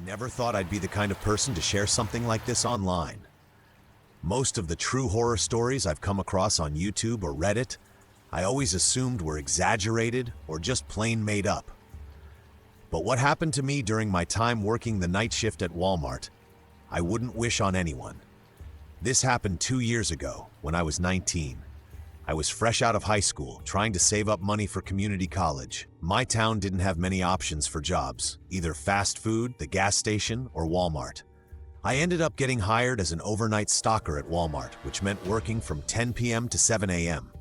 Never thought I'd be the kind of person to share something like this online. Most of the true horror stories I've come across on YouTube or Reddit, I always assumed were exaggerated or just plain made up. But what happened to me during my time working the night shift at Walmart, I wouldn't wish on anyone. This happened 2 years ago when I was 19. I was fresh out of high school, trying to save up money for community college. My town didn't have many options for jobs, either fast food, the gas station, or Walmart. I ended up getting hired as an overnight stalker at Walmart, which meant working from 10 p.m. to 7 a.m.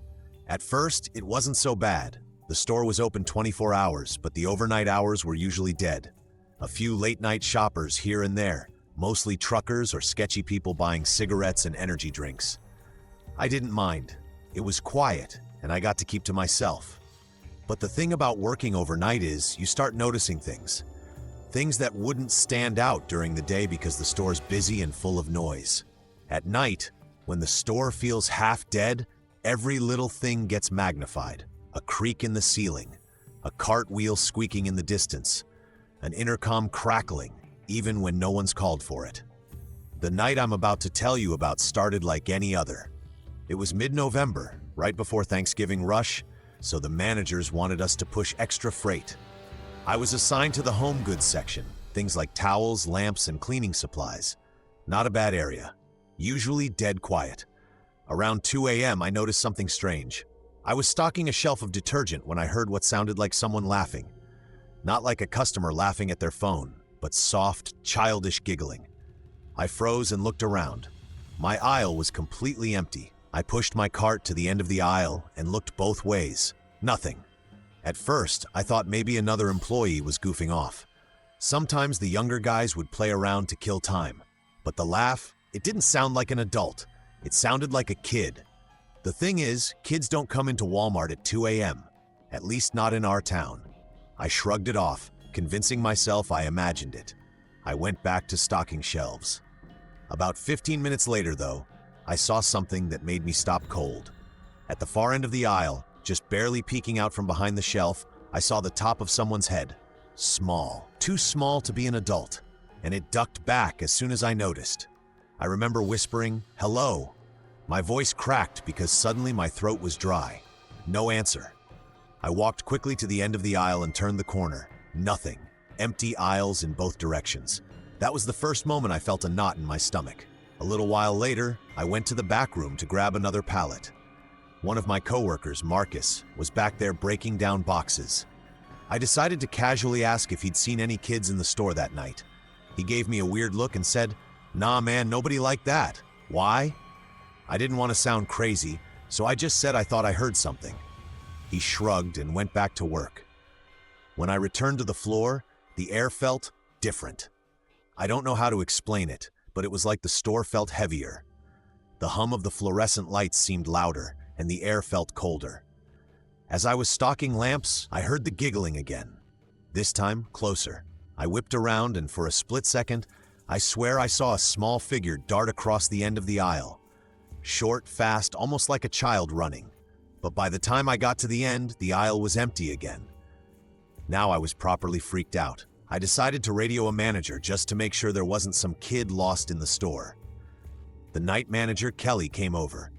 At first, it wasn't so bad. The store was open 24 hours, but the overnight hours were usually dead. A few late-night shoppers here and there, mostly truckers or sketchy people buying cigarettes and energy drinks. I didn't mind. It was quiet, and I got to keep to myself. But the thing about working overnight is you start noticing things. Things that wouldn't stand out during the day because the store's busy and full of noise. At night, when the store feels half dead, every little thing gets magnified. A creak in the ceiling, a cartwheel squeaking in the distance, an intercom crackling, even when no one's called for it. The night I'm about to tell you about started like any other. It was mid-November, right before Thanksgiving rush, so the managers wanted us to push extra freight. I was assigned to the home goods section, things like towels, lamps, and cleaning supplies. Not a bad area. Usually dead quiet. Around 2 a.m., I noticed something strange. I was stocking a shelf of detergent when I heard what sounded like someone laughing. Not like a customer laughing at their phone, but soft, childish giggling. I froze and looked around. My aisle was completely empty. I pushed my cart to the end of the aisle and looked both ways. Nothing. At first, I thought maybe another employee was goofing off. Sometimes the younger guys would play around to kill time. But the laugh, it didn't sound like an adult. It sounded like a kid. The thing is, kids don't come into Walmart at 2 a.m., at least not in our town. I shrugged it off, convincing myself I imagined it. I went back to stocking shelves. About 15 minutes later, though, I saw something that made me stop cold. At the far end of the aisle, just barely peeking out from behind the shelf, I saw the top of someone's head. Small, too small to be an adult, and it ducked back as soon as I noticed. I remember whispering, "Hello." My voice cracked because suddenly my throat was dry. No answer. I walked quickly to the end of the aisle and turned the corner. Nothing. Empty aisles in both directions. That was the first moment I felt a knot in my stomach. A little while later, I went to the back room to grab another pallet. One of my coworkers, Marcus, was back there breaking down boxes. I decided to casually ask if he'd seen any kids in the store that night. He gave me a weird look and said, "Nah, man, nobody like that." Why? I didn't want to sound crazy, so I just said I thought I heard something. He shrugged and went back to work. When I returned to the floor, the air felt different. I don't know how to explain it, but it was like the store felt heavier. The hum of the fluorescent lights seemed louder, and the air felt colder. As I was stocking lamps, I heard the giggling again. This time, closer. I whipped around, and for a split second, I swear I saw a small figure dart across the end of the aisle. Short, fast, almost like a child running. But by the time I got to the end, the aisle was empty again. Now I was properly freaked out. I decided to radio a manager just to make sure there wasn't some kid lost in the store. The night manager, Kelly, came over.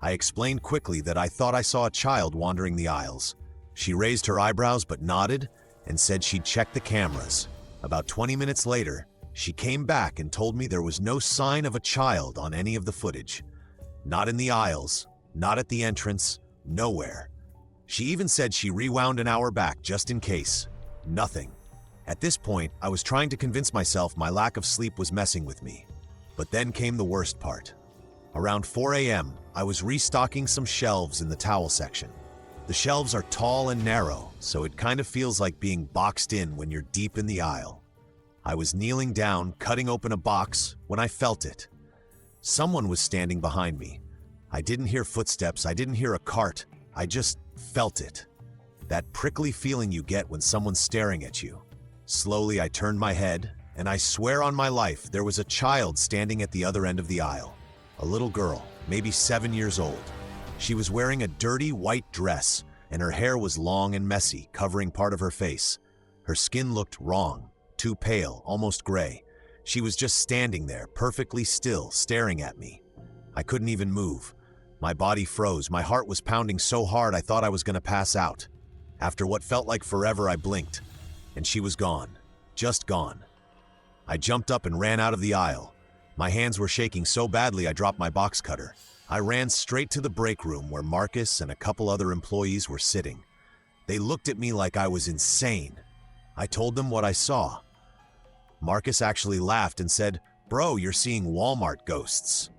I explained quickly that I thought I saw a child wandering the aisles. She raised her eyebrows but nodded and said she'd check the cameras. About 20 minutes later, she came back and told me there was no sign of a child on any of the footage. Not in the aisles, not at the entrance, nowhere. She even said she rewound an hour back just in case. Nothing. At this point, I was trying to convince myself my lack of sleep was messing with me. But then came the worst part. Around 4 a.m., I was restocking some shelves in the towel section. The shelves are tall and narrow, so it kind of feels like being boxed in when you're deep in the aisle. I was kneeling down, cutting open a box, when I felt it. Someone was standing behind me. I didn't hear footsteps, I didn't hear a cart, I just felt it. That prickly feeling you get when someone's staring at you. Slowly, I turned my head, and I swear on my life, there was a child standing at the other end of the aisle. A little girl, maybe 7 years old. She was wearing a dirty white dress, and her hair was long and messy, covering part of her face. Her skin looked wrong, too pale, almost gray. She was just standing there, perfectly still, staring at me. I couldn't even move. My body froze. My heart was pounding so hard I thought I was going to pass out. After what felt like forever, I blinked, and she was gone. Just gone. I jumped up and ran out of the aisle. My hands were shaking so badly I dropped my box cutter. I ran straight to the break room where Marcus and a couple other employees were sitting. They looked at me like I was insane. I told them what I saw. Marcus actually laughed and said, "Bro, you're seeing Walmart ghosts."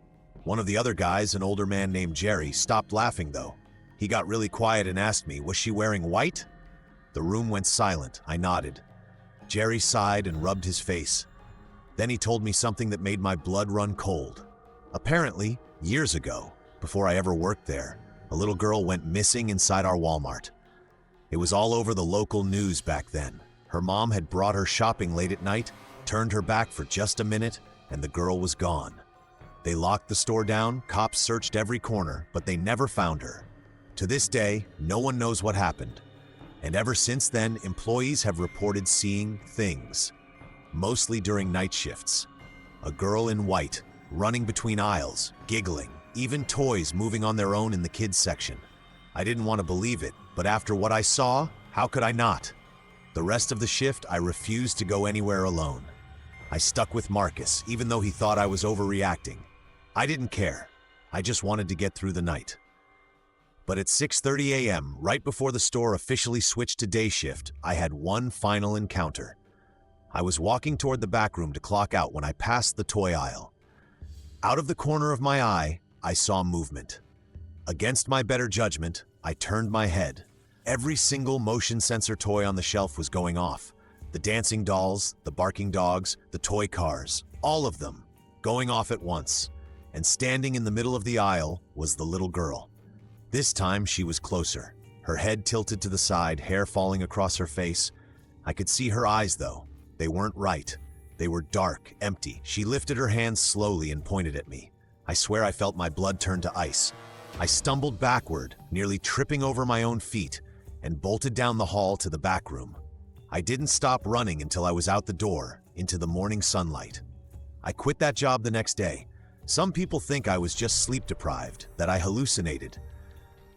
One of the other guys, an older man named Jerry, stopped laughing though. He got really quiet and asked me, "Was she wearing white?" The room went silent. I nodded. Jerry sighed and rubbed his face. Then he told me something that made my blood run cold. Apparently, years ago, before I ever worked there, a little girl went missing inside our Walmart. It was all over the local news back then. Her mom had brought her shopping late at night, turned her back for just a minute, and the girl was gone. They locked the store down, cops searched every corner, but they never found her. To this day, no one knows what happened. And ever since then, employees have reported seeing things, mostly during night shifts. A girl in white, running between aisles, giggling, even toys moving on their own in the kids section. I didn't want to believe it, but after what I saw, how could I not? The rest of the shift, I refused to go anywhere alone. I stuck with Marcus, even though he thought I was overreacting. I didn't care. I just wanted to get through the night. But at 6:30 a.m., right before the store officially switched to day shift, I had one final encounter. I was walking toward the back room to clock out when I passed the toy aisle. Out of the corner of my eye, I saw movement. Against my better judgment, I turned my head. Every single motion sensor toy on the shelf was going off. The dancing dolls, the barking dogs, the toy cars, all of them, going off at once. And standing in the middle of the aisle was the little girl. This time she was closer, her head tilted to the side, hair falling across her face. I could see her eyes though. They weren't right. They were dark, empty. She lifted her hands slowly and pointed at me. I swear I felt my blood turn to ice. I stumbled backward, nearly tripping over my own feet, and bolted down the hall to the back room. I didn't stop running until I was out the door, into the morning sunlight. I quit that job the next day. Some people think I was just sleep deprived, that I hallucinated.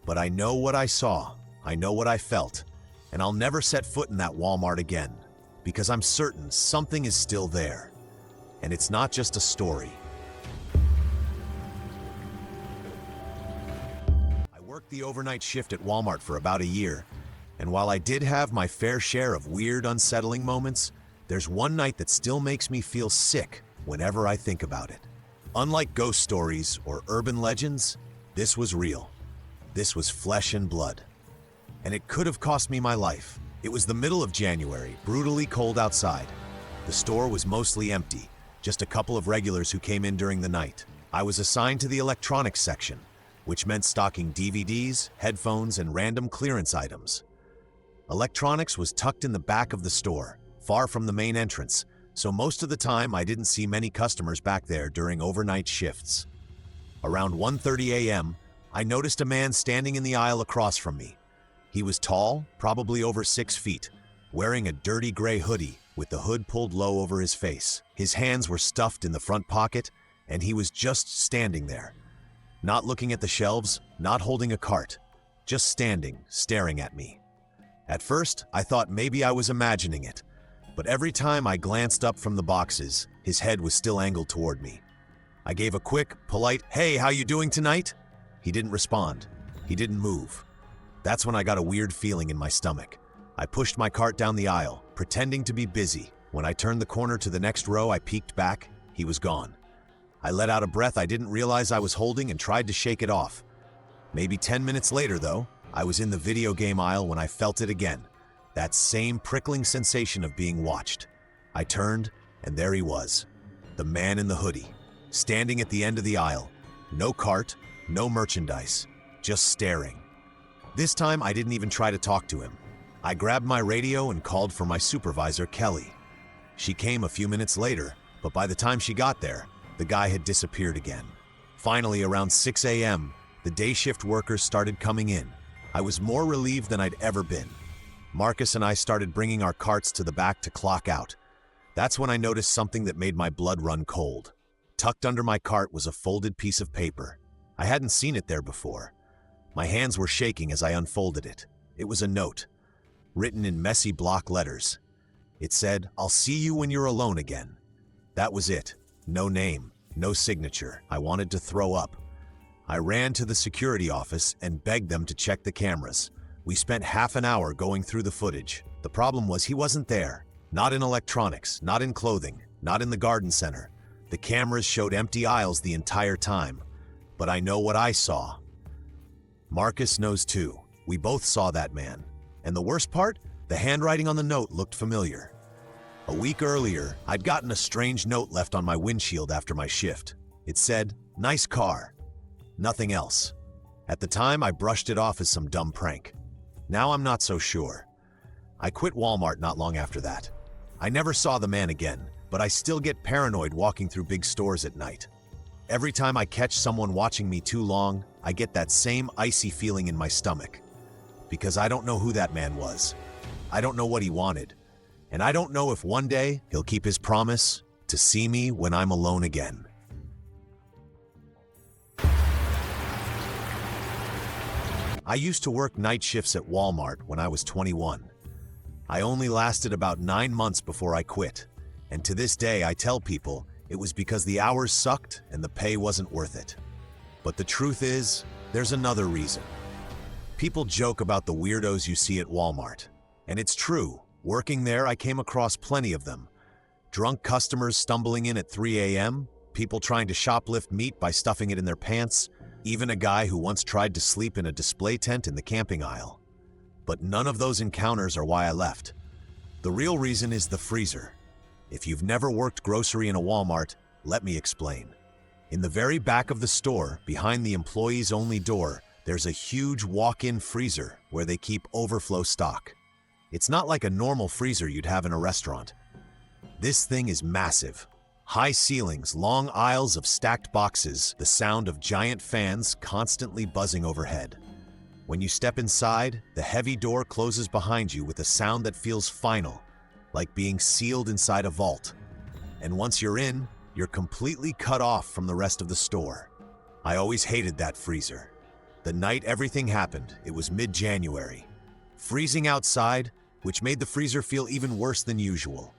But I know what I saw, I know what I felt, and I'll never set foot in that Walmart again, because I'm certain something is still there. And it's not just a story. I worked the overnight shift at Walmart for about a year, and while I did have my fair share of weird, unsettling moments, there's one night that still makes me feel sick whenever I think about it. Unlike ghost stories or urban legends, this was real. This was flesh and blood. And it could have cost me my life. It was the middle of January, brutally cold outside. The store was mostly empty, just a couple of regulars who came in during the night. I was assigned to the electronics section, which meant stocking DVDs, headphones, and random clearance items. Electronics was tucked in the back of the store, far from the main entrance, so most of the time I didn't see many customers back there during overnight shifts. Around 1:30 a.m., I noticed a man standing in the aisle across from me. He was tall, probably over 6 feet, wearing a dirty gray hoodie with the hood pulled low over his face. His hands were stuffed in the front pocket, and he was just standing there. Not looking at the shelves, not holding a cart, just standing, staring at me. At first, I thought maybe I was imagining it, but every time I glanced up from the boxes, his head was still angled toward me. I gave a quick, polite, "Hey, how you doing tonight?" He didn't respond. He didn't move. That's when I got a weird feeling in my stomach. I pushed my cart down the aisle, pretending to be busy. When I turned the corner to the next row, I peeked back. He was gone. I let out a breath I didn't realize I was holding and tried to shake it off. Maybe 10 minutes later, though, I was in the video game aisle when I felt it again. That same prickling sensation of being watched. I turned, and there he was. The man in the hoodie, standing at the end of the aisle. No cart, no merchandise, just staring. This time, I didn't even try to talk to him. I grabbed my radio and called for my supervisor, Kelly. She came a few minutes later, but by the time she got there, the guy had disappeared again. Finally, around 6 a.m., the day shift workers started coming in. I was more relieved than I'd ever been. Marcus and I started bringing our carts to the back to clock out. That's when I noticed something that made my blood run cold. Tucked under my cart was a folded piece of paper. I hadn't seen it there before. My hands were shaking as I unfolded it. It was a note, written in messy block letters. It said, "I'll see you when you're alone again." That was it. No name, no signature. I wanted to throw up. I ran to the security office and begged them to check the cameras. We spent half an hour going through the footage. The problem was he wasn't there. Not in electronics, not in clothing, not in the garden center. The cameras showed empty aisles the entire time. But I know what I saw. Marcus knows too. We both saw that man. And the worst part? The handwriting on the note looked familiar. A week earlier, I'd gotten a strange note left on my windshield after my shift. It said, "Nice car." Nothing else. At the time, I brushed it off as some dumb prank. Now I'm not so sure. I quit Walmart not long after that. I never saw the man again, but I still get paranoid walking through big stores at night. Every time I catch someone watching me too long, I get that same icy feeling in my stomach. Because I don't know who that man was. I don't know what he wanted. And I don't know if one day he'll keep his promise to see me when I'm alone again. I used to work night shifts at Walmart when I was 21. I only lasted about 9 months before I quit. And to this day, I tell people it was because the hours sucked and the pay wasn't worth it. But the truth is, there's another reason. People joke about the weirdos you see at Walmart. And it's true. Working there, I came across plenty of them. Drunk customers stumbling in at 3 a.m., people trying to shoplift meat by stuffing it in their pants, even a guy who once tried to sleep in a display tent in the camping aisle. But none of those encounters are why I left. The real reason is the freezer. If you've never worked grocery in a Walmart, let me explain. In the very back of the store, behind the employees-only door, there's a huge walk-in freezer where they keep overflow stock. It's not like a normal freezer you'd have in a restaurant. This thing is massive. High ceilings, long aisles of stacked boxes, the sound of giant fans constantly buzzing overhead. When you step inside, the heavy door closes behind you with a sound that feels final, like being sealed inside a vault. And once you're in, you're completely cut off from the rest of the store. I always hated that freezer. The night everything happened, it was mid-January. Freezing outside, which made the freezer feel even worse than usual.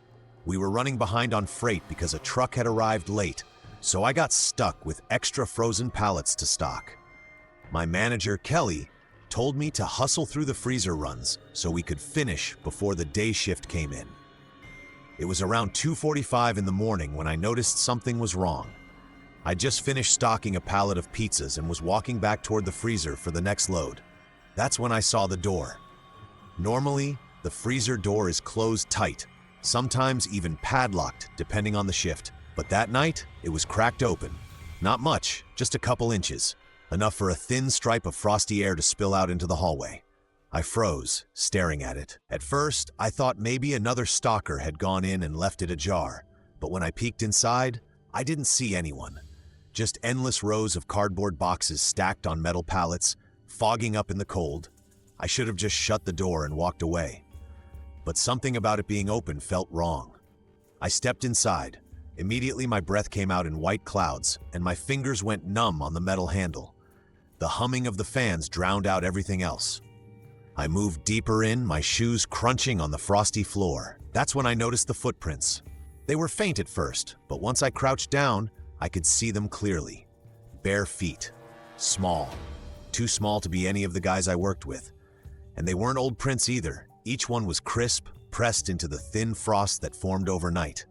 We were running behind on freight because a truck had arrived late, so I got stuck with extra frozen pallets to stock. My manager, Kelly, told me to hustle through the freezer runs so we could finish before the day shift came in. It was around 2:45 in the morning when I noticed something was wrong. I just finished stocking a pallet of pizzas and was walking back toward the freezer for the next load. That's when I saw the door. Normally, the freezer door is closed tight, sometimes even padlocked depending on the shift. But that night, it was cracked open. Not much, just a couple inches, enough for a thin stripe of frosty air to spill out into the hallway. I froze, staring at it. At first, I thought maybe another stalker had gone in and left it ajar. But when I peeked inside, I didn't see anyone. Just endless rows of cardboard boxes stacked on metal pallets, fogging up in the cold. I should have just shut the door and walked away. But something about it being open felt wrong. I stepped inside. Immediately my breath came out in white clouds, and my fingers went numb on the metal handle. The humming of the fans drowned out everything else. I moved deeper in, my shoes crunching on the frosty floor. That's when I noticed the footprints. They were faint at first, but once I crouched down, I could see them clearly. Bare feet. Small. Too small to be any of the guys I worked with. And they weren't old prints either. Each one was crisp, pressed into the thin frost that formed overnight.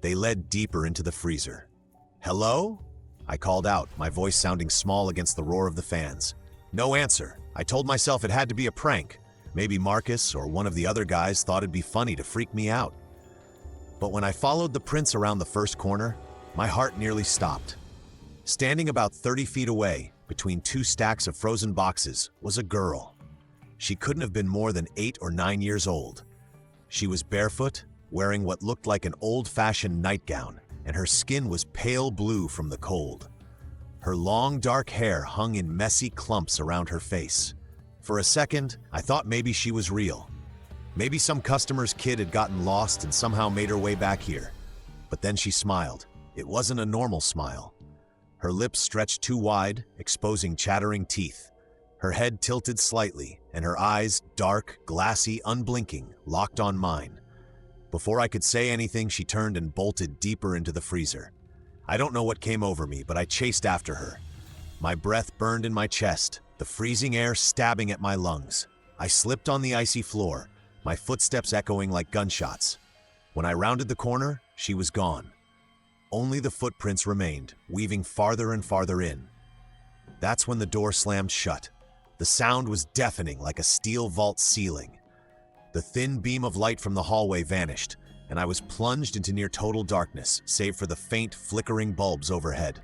They led deeper into the freezer. "Hello?" I called out, my voice sounding small against the roar of the fans. No answer. I told myself it had to be a prank. Maybe Marcus or one of the other guys thought it'd be funny to freak me out. But when I followed the prints around the first corner, my heart nearly stopped. Standing about 30 feet away, between two stacks of frozen boxes, was a girl. She couldn't have been more than 8 or 9 years old. She was barefoot, wearing what looked like an old-fashioned nightgown, and her skin was pale blue from the cold. Her long, dark hair hung in messy clumps around her face. For a second, I thought maybe she was real. Maybe some customer's kid had gotten lost and somehow made her way back here. But then she smiled. It wasn't a normal smile. Her lips stretched too wide, exposing chattering teeth. Her head tilted slightly, and her eyes, dark, glassy, unblinking, locked on mine. Before I could say anything, she turned and bolted deeper into the freezer. I don't know what came over me, but I chased after her. My breath burned in my chest, the freezing air stabbing at my lungs. I slipped on the icy floor, my footsteps echoing like gunshots. When I rounded the corner, she was gone. Only the footprints remained, weaving farther and farther in. That's when the door slammed shut. The sound was deafening like a steel vault ceiling. The thin beam of light from the hallway vanished, and I was plunged into near total darkness, save for the faint, flickering bulbs overhead.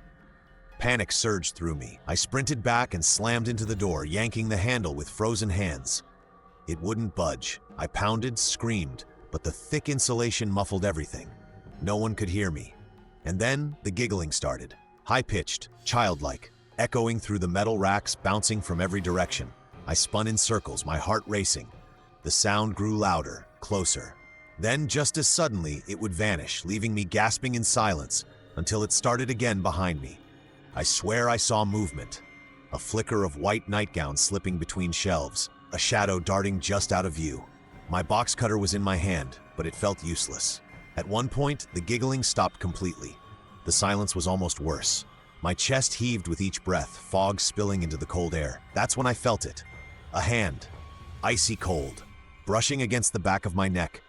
Panic surged through me. I sprinted back and slammed into the door, yanking the handle with frozen hands. It wouldn't budge. I pounded, screamed, but the thick insulation muffled everything. No one could hear me. And then the giggling started, high-pitched, childlike, echoing through the metal racks, bouncing from every direction. I spun in circles, my heart racing. The sound grew louder, closer. Then, just as suddenly, it would vanish, leaving me gasping in silence until it started again behind me. I swear I saw movement. A flicker of white nightgowns slipping between shelves, a shadow darting just out of view. My box cutter was in my hand, but it felt useless. At one point, the giggling stopped completely. The silence was almost worse. My chest heaved with each breath, fog spilling into the cold air. That's when I felt it. A hand, icy cold, brushing against the back of my neck.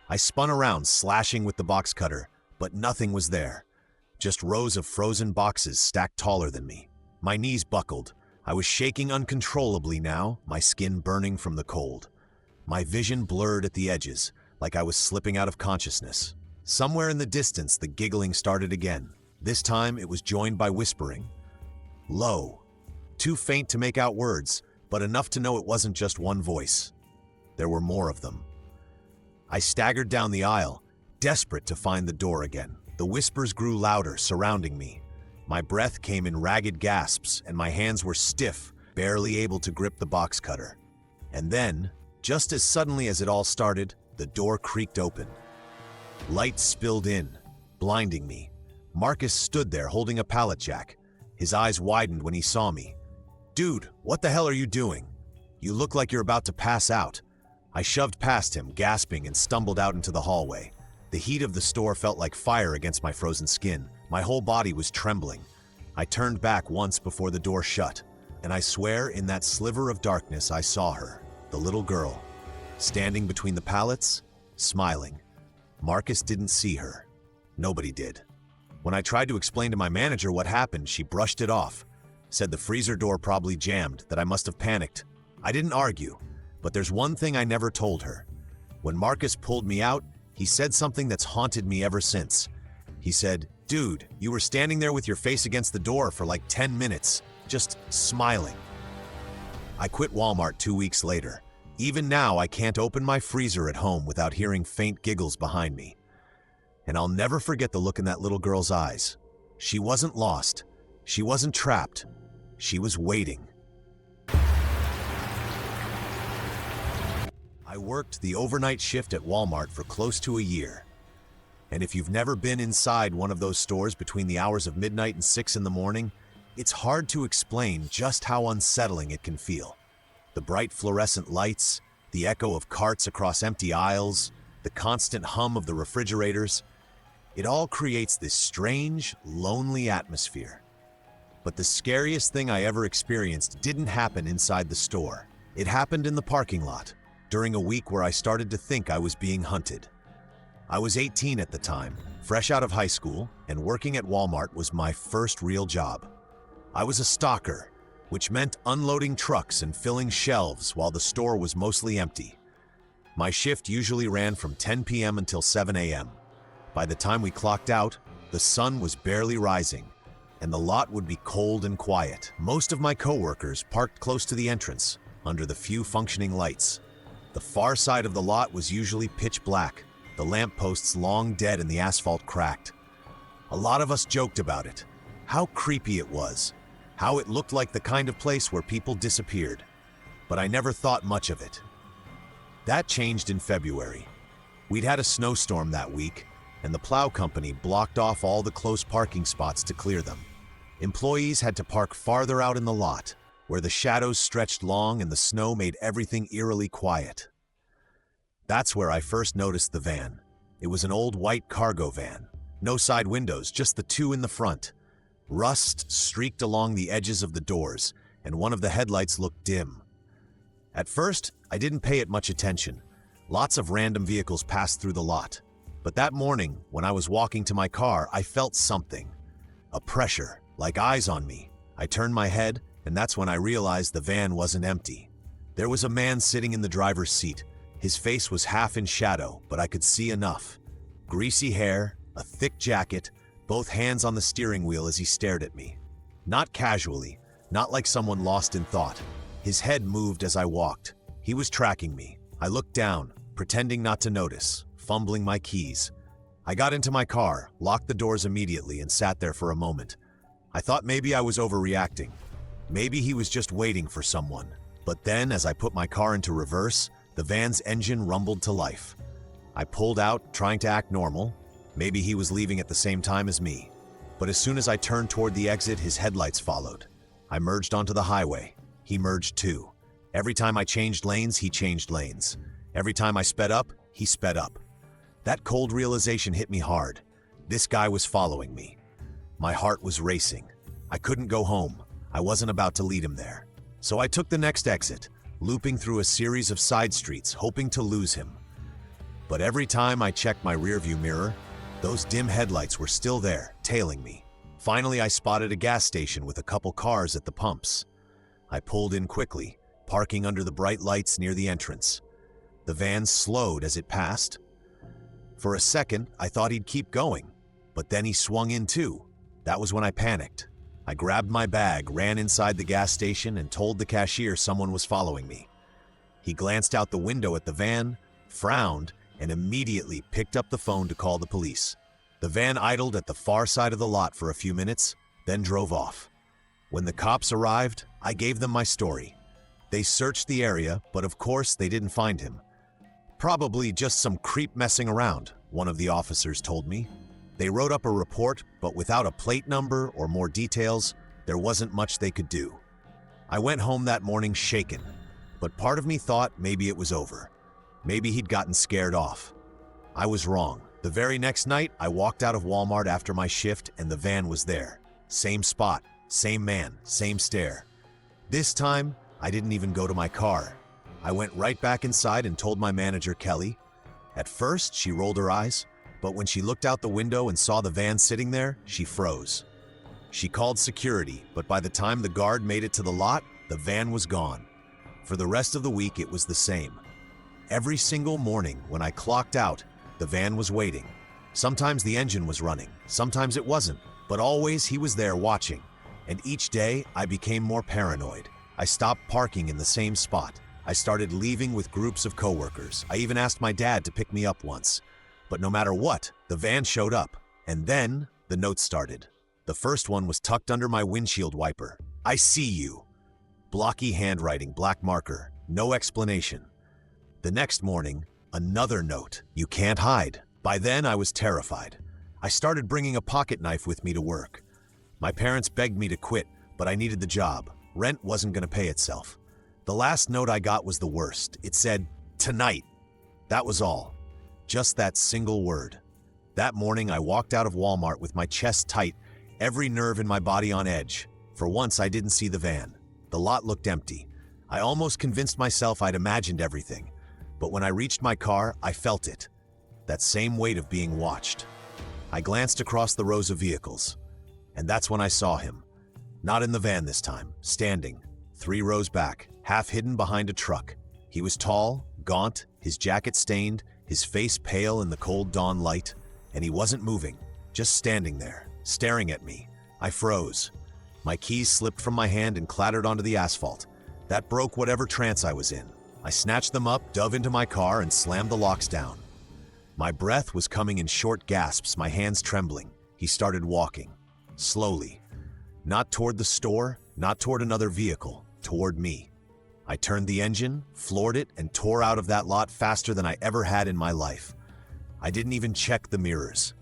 I spun around, slashing with the box cutter, but nothing was there. Just rows of frozen boxes stacked taller than me. My knees buckled. I was shaking uncontrollably now, my skin burning from the cold. My vision blurred at the edges, like I was slipping out of consciousness. Somewhere in the distance, the giggling started again. This time, it was joined by whispering. Low. Too faint to make out words, but enough to know it wasn't just one voice. There were more of them. I staggered down the aisle, desperate to find the door again. The whispers grew louder, surrounding me. My breath came in ragged gasps, and my hands were stiff, barely able to grip the box cutter. And then, just as suddenly as it all started, the door creaked open. Light spilled in, blinding me. Marcus stood there holding a pallet jack. His eyes widened when he saw me. Dude, what the hell are you doing? You look like you're about to pass out. I shoved past him, gasping, and stumbled out into the hallway. The heat of the store felt like fire against my frozen skin. My whole body was trembling. I turned back once before the door shut, and I swear in that sliver of darkness I saw her, the little girl, standing between the pallets, smiling. Marcus didn't see her. Nobody did. When I tried to explain to my manager what happened, she brushed it off, said the freezer door probably jammed, that I must have panicked. I didn't argue, but there's one thing I never told her. When Marcus pulled me out, he said something that's haunted me ever since. He said, "Dude, you were standing there with your face against the door for like 10 minutes, just smiling." I quit Walmart 2 weeks later. Even now, I can't open my freezer at home without hearing faint giggles behind me. And I'll never forget the look in that little girl's eyes. She wasn't lost. She wasn't trapped. She was waiting. I worked the overnight shift at Walmart for close to a year. And if you've never been inside one of those stores between the hours of midnight and 6 in the morning, it's hard to explain just how unsettling it can feel. The bright fluorescent lights, the echo of carts across empty aisles, the constant hum of the refrigerators, it all creates this strange, lonely atmosphere. But the scariest thing I ever experienced didn't happen inside the store. It happened in the parking lot, during a week where I started to think I was being hunted. I was 18 at the time, fresh out of high school, and working at Walmart was my first real job. I was a stalker, which meant unloading trucks and filling shelves while the store was mostly empty. My shift usually ran from 10 p.m. until 7 a.m. By the time we clocked out, the sun was barely rising, and the lot would be cold and quiet. Most of my coworkers parked close to the entrance, under the few functioning lights. The far side of the lot was usually pitch black, the lampposts long dead and the asphalt cracked. A lot of us joked about it, how creepy it was, how it looked like the kind of place where people disappeared. But I never thought much of it. That changed in February. We'd had a snowstorm that week, and the plow company blocked off all the close parking spots to clear them. Employees had to park farther out in the lot, where the shadows stretched long and the snow made everything eerily quiet. That's where I first noticed the van. It was an old white cargo van. No side windows, just the two in the front. Rust streaked along the edges of the doors, and one of the headlights looked dim. At first, I didn't pay it much attention. Lots of random vehicles passed through the lot. But that morning, when I was walking to my car, I felt something. A pressure, like eyes on me. I turned my head, and that's when I realized the van wasn't empty. There was a man sitting in the driver's seat. His face was half in shadow, but I could see enough. Greasy hair, a thick jacket, both hands on the steering wheel as he stared at me. Not casually, not like someone lost in thought. His head moved as I walked. He was tracking me. I looked down, pretending not to notice, fumbling my keys. I got into my car, locked the doors immediately, and sat there for a moment. I thought maybe I was overreacting. Maybe he was just waiting for someone. But then, as I put my car into reverse, the van's engine rumbled to life. I pulled out, trying to act normal. Maybe he was leaving at the same time as me. But as soon as I turned toward the exit, his headlights followed. I merged onto the highway. He merged too. Every time I changed lanes, he changed lanes. Every time I sped up, he sped up. That cold realization hit me hard. This guy was following me. My heart was racing. I couldn't go home. I wasn't about to lead him there. So I took the next exit, looping through a series of side streets, hoping to lose him. But every time I checked my rearview mirror, those dim headlights were still there, tailing me. Finally, I spotted a gas station with a couple cars at the pumps. I pulled in quickly, parking under the bright lights near the entrance. The van slowed as it passed. For a second, I thought he'd keep going, but then he swung in too. That was when I panicked. I grabbed my bag, ran inside the gas station, and told the cashier someone was following me. He glanced out the window at the van, frowned, and immediately picked up the phone to call the police. The van idled at the far side of the lot for a few minutes, then drove off. When the cops arrived, I gave them my story. They searched the area, but of course they didn't find him. Probably just some creep messing around, one of the officers told me. They wrote up a report, but without a plate number or more details, there wasn't much they could do. I went home that morning shaken, but part of me thought maybe it was over. Maybe he'd gotten scared off. I was wrong. The very next night, I walked out of Walmart after my shift and the van was there. Same spot, same man, same stare. This time, I didn't even go to my car. I went right back inside and told my manager, Kelly. At first, she rolled her eyes, but when she looked out the window and saw the van sitting there, she froze. She called security, but by the time the guard made it to the lot, the van was gone. For the rest of the week, it was the same. Every single morning when I clocked out, the van was waiting. Sometimes the engine was running, sometimes it wasn't, but always he was there watching. And each day, I became more paranoid. I stopped parking in the same spot. I started leaving with groups of coworkers. I even asked my dad to pick me up once. But no matter what, the van showed up. And then, the notes started. The first one was tucked under my windshield wiper. I see you. Blocky handwriting, black marker, no explanation. The next morning, another note. You can't hide. By then, I was terrified. I started bringing a pocket knife with me to work. My parents begged me to quit, but I needed the job. Rent wasn't going to pay itself. The last note I got was the worst. It said, "Tonight." That was all. Just that single word. That morning, I walked out of Walmart with my chest tight, every nerve in my body on edge. For once, I didn't see the van. The lot looked empty. I almost convinced myself I'd imagined everything. But when I reached my car, I felt it. That same weight of being watched. I glanced across the rows of vehicles. And that's when I saw him. Not in the van this time, standing, 3 rows back, half hidden behind a truck. He was tall, gaunt, his jacket stained, his face pale in the cold dawn light, and he wasn't moving, just standing there, staring at me. I froze. My keys slipped from my hand and clattered onto the asphalt. That broke whatever trance I was in. I snatched them up, dove into my car, and slammed the locks down. My breath was coming in short gasps, my hands trembling. He started walking, slowly. Not toward the store, not toward another vehicle, toward me. I turned the engine, floored it, and tore out of that lot faster than I ever had in my life. I didn't even check the mirrors.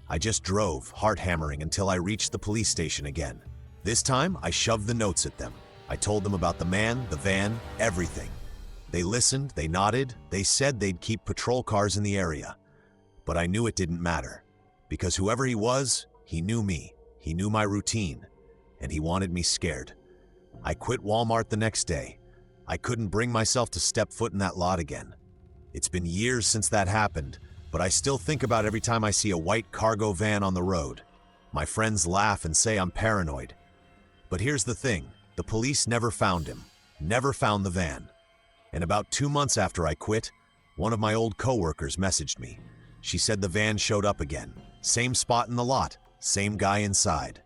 I just drove, heart hammering, until I reached the police station again. This time, I shoved the notes at them. I told them about the man, the van, everything. They listened, they nodded, they said they'd keep patrol cars in the area. But I knew it didn't matter, because whoever he was, he knew me, he knew my routine, and he wanted me scared. I quit Walmart the next day. I couldn't bring myself to step foot in that lot again. It's been years since that happened, but I still think about every time I see a white cargo van on the road. My friends laugh and say I'm paranoid. But here's the thing, the police never found him, never found the van. And about 2 months after I quit, one of my old coworkers messaged me. She said the van showed up again, same spot in the lot, same guy inside.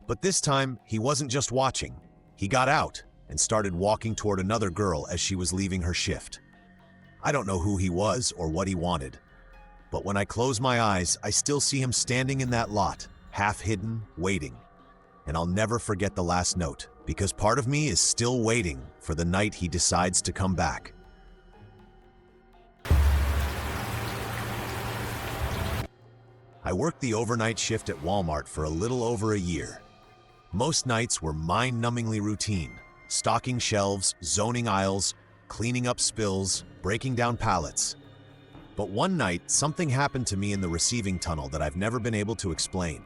But this time, he wasn't just watching. He got out and started walking toward another girl as she was leaving her shift. I don't know who he was or what he wanted. But when I close my eyes, I still see him standing in that lot, half hidden, waiting. And I'll never forget the last note, because part of me is still waiting for the night he decides to come back. I worked the overnight shift at Walmart for a little over a year. Most nights were mind-numbingly routine, stocking shelves, zoning aisles, cleaning up spills, breaking down pallets. But one night, something happened to me in the receiving tunnel that I've never been able to explain.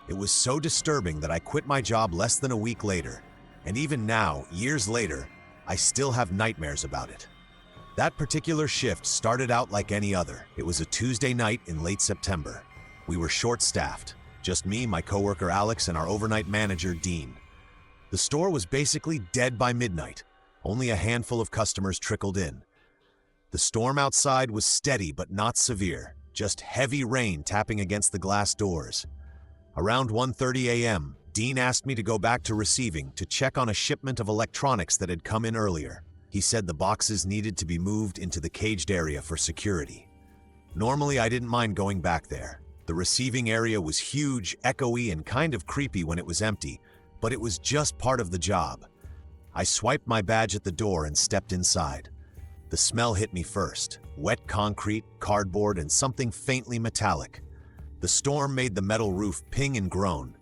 It was so disturbing that I quit my job less than a week later, and even now, years later, I still have nightmares about it. That particular shift started out like any other. It was a Tuesday night in late September. We were short-staffed, just me, my coworker Alex, and our overnight manager, Dean. The store was basically dead by midnight. Only a handful of customers trickled in. The storm outside was steady but not severe, just heavy rain tapping against the glass doors. Around 1:30 a.m., Dean asked me to go back to receiving to check on a shipment of electronics that had come in earlier. He said the boxes needed to be moved into the caged area for security. Normally, I didn't mind going back there. The receiving area was huge, echoey, and kind of creepy when it was empty, but it was just part of the job. I swiped my badge at the door and stepped inside. The smell hit me first, wet concrete, cardboard, and something faintly metallic. The storm made the metal roof ping and groan.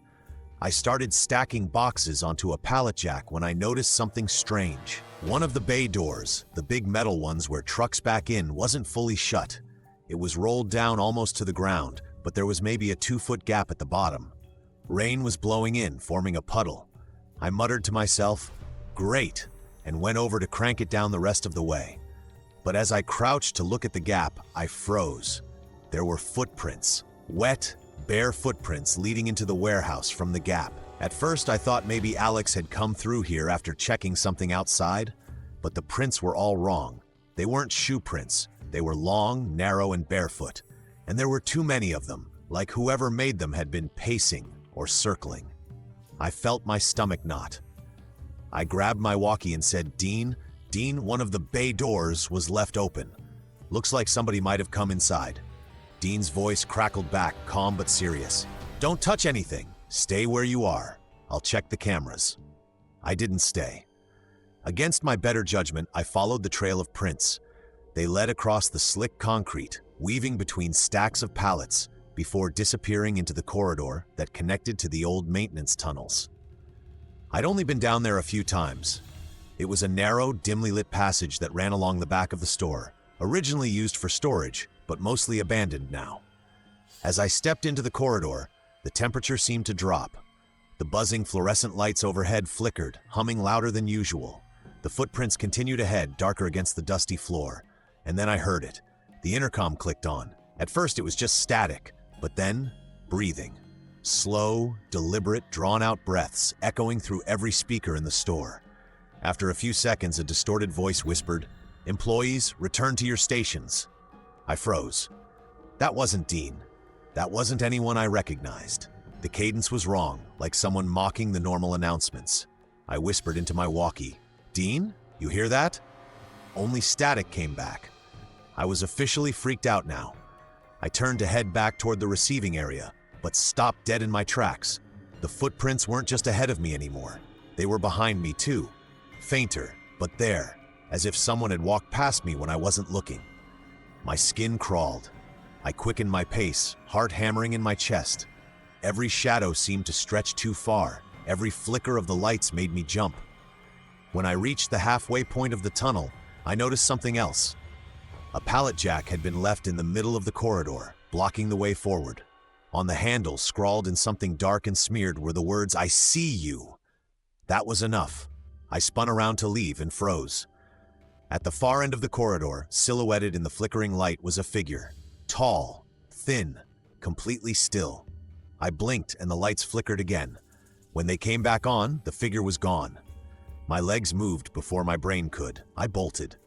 I started stacking boxes onto a pallet jack when I noticed something strange. One of the bay doors, the big metal ones where trucks back in, wasn't fully shut. It was rolled down almost to the ground, but there was maybe a 2-foot gap at the bottom. Rain was blowing in, forming a puddle. I muttered to myself, "Great," and went over to crank it down the rest of the way. But as I crouched to look at the gap, I froze. There were footprints, wet, bare footprints leading into the warehouse from the gap. At first, I thought maybe Alex had come through here after checking something outside, but the prints were all wrong. They weren't shoe prints. They were long, narrow, and barefoot. And there were too many of them, like whoever made them had been pacing or circling. I felt my stomach knot. I grabbed my walkie and said, Dean, one of the bay doors was left open. Looks like somebody might have come inside." Dean's voice crackled back, calm but serious. "Don't touch anything. Stay where you are. I'll check the cameras." I didn't stay. Against my better judgment, I followed the trail of prints. They led across the slick concrete, weaving between stacks of pallets, before disappearing into the corridor that connected to the old maintenance tunnels. I'd only been down there a few times. It was a narrow, dimly lit passage that ran along the back of the store, originally used for storage, but mostly abandoned now. As I stepped into the corridor, the temperature seemed to drop. The buzzing fluorescent lights overhead flickered, humming louder than usual. The footprints continued ahead, darker against the dusty floor. And then I heard it. The intercom clicked on. At first it was just static, but then breathing. Slow, deliberate, drawn-out breaths echoing through every speaker in the store. After a few seconds, a distorted voice whispered, "Employees, return to your stations." I froze. That wasn't Dean. That wasn't anyone I recognized. The cadence was wrong, like someone mocking the normal announcements. I whispered into my walkie, "Dean, you hear that?" Only static came back. I was officially freaked out now. I turned to head back toward the receiving area, but stopped dead in my tracks. The footprints weren't just ahead of me anymore. They were behind me too. Fainter, but there, as if someone had walked past me when I wasn't looking. My skin crawled. I quickened my pace, heart hammering in my chest. Every shadow seemed to stretch too far. Every flicker of the lights made me jump. When I reached the halfway point of the tunnel, I noticed something else. A pallet jack had been left in the middle of the corridor, blocking the way forward. On the handle, scrawled in something dark and smeared, were the words, "I see you." That was enough. I spun around to leave and froze. At the far end of the corridor, silhouetted in the flickering light, was a figure. Tall, thin, completely still. I blinked and the lights flickered again. When they came back on, the figure was gone. My legs moved before my brain could. I bolted.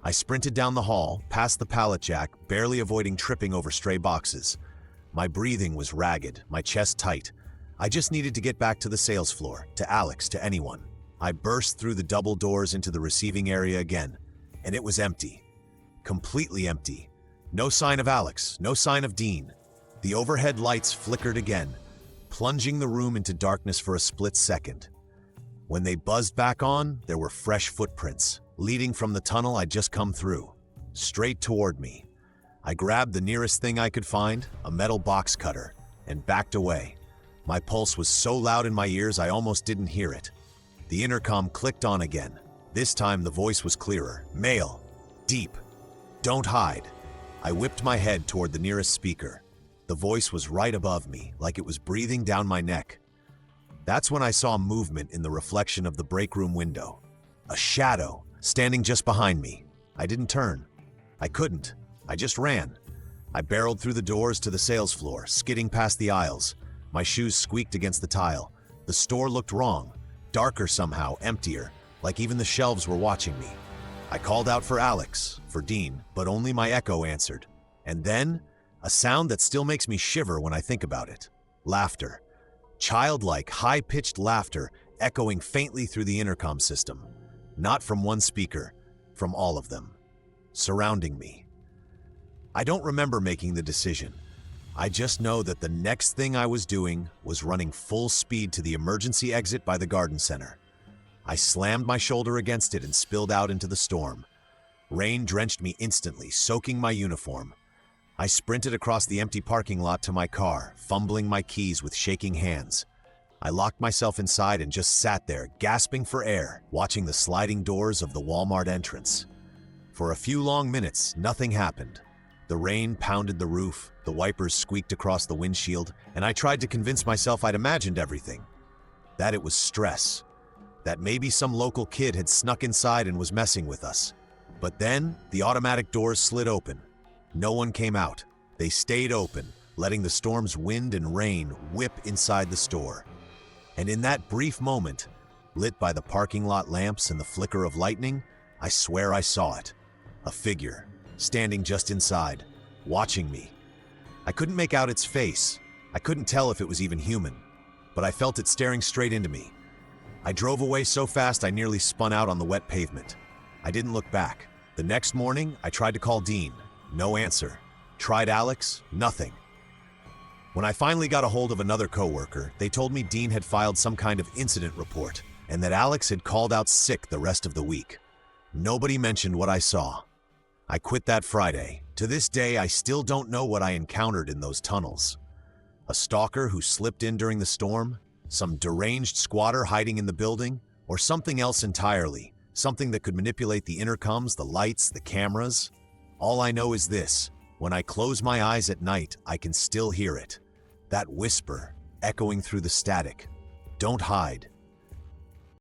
I sprinted down the hall, past the pallet jack, barely avoiding tripping over stray boxes. My breathing was ragged, my chest tight. I just needed to get back to the sales floor, to Alex, to anyone. I burst through the double doors into the receiving area again, and it was empty. Completely empty. No sign of Alex, no sign of Dean. The overhead lights flickered again, plunging the room into darkness for a split second. When they buzzed back on, there were fresh footprints, leading from the tunnel I'd just come through, straight toward me. I grabbed the nearest thing I could find, a metal box cutter, and backed away. My pulse was so loud in my ears I almost didn't hear it. The intercom clicked on again. This time the voice was clearer, male, deep. "Don't hide." I whipped my head toward the nearest speaker. The voice was right above me, like it was breathing down my neck. That's when I saw movement in the reflection of the break room window. A shadow, standing just behind me. I didn't turn. I couldn't. I just ran. I barreled through the doors to the sales floor, skidding past the aisles. My shoes squeaked against the tile. The store looked wrong, darker somehow, emptier, like even the shelves were watching me. I called out for Alex, for Dean, but only my echo answered. And then, a sound that still makes me shiver when I think about it. Laughter. Childlike, high-pitched laughter echoing faintly through the intercom system. Not from one speaker, from all of them. Surrounding me. I don't remember making the decision. I just know that the next thing I was doing was running full speed to the emergency exit by the garden center. I slammed my shoulder against it and spilled out into the storm. Rain drenched me instantly, soaking my uniform. I sprinted across the empty parking lot to my car, fumbling my keys with shaking hands. I locked myself inside and just sat there, gasping for air, watching the sliding doors of the Walmart entrance. For a few long minutes, nothing happened. The rain pounded the roof, the wipers squeaked across the windshield, and I tried to convince myself I'd imagined everything. That it was stress. That maybe some local kid had snuck inside and was messing with us. But then, the automatic doors slid open. No one came out. They stayed open, letting the storm's wind and rain whip inside the store. And in that brief moment, lit by the parking lot lamps and the flicker of lightning, I swear I saw it. A figure, standing just inside, watching me. I couldn't make out its face. I couldn't tell if it was even human, but I felt it staring straight into me. I drove away so fast I nearly spun out on the wet pavement. I didn't look back. The next morning, I tried to call Dean. No answer. Tried Alex. Nothing. When I finally got a hold of another coworker, they told me Dean had filed some kind of incident report and that Alex had called out sick the rest of the week. Nobody mentioned what I saw. I quit that Friday. To this day, I still don't know what I encountered in those tunnels. A stalker who slipped in during the storm? Some deranged squatter hiding in the building? Or something else entirely? Something that could manipulate the intercoms, the lights, the cameras? All I know is this. When I close my eyes at night, I can still hear it. That whisper, echoing through the static. Don't hide.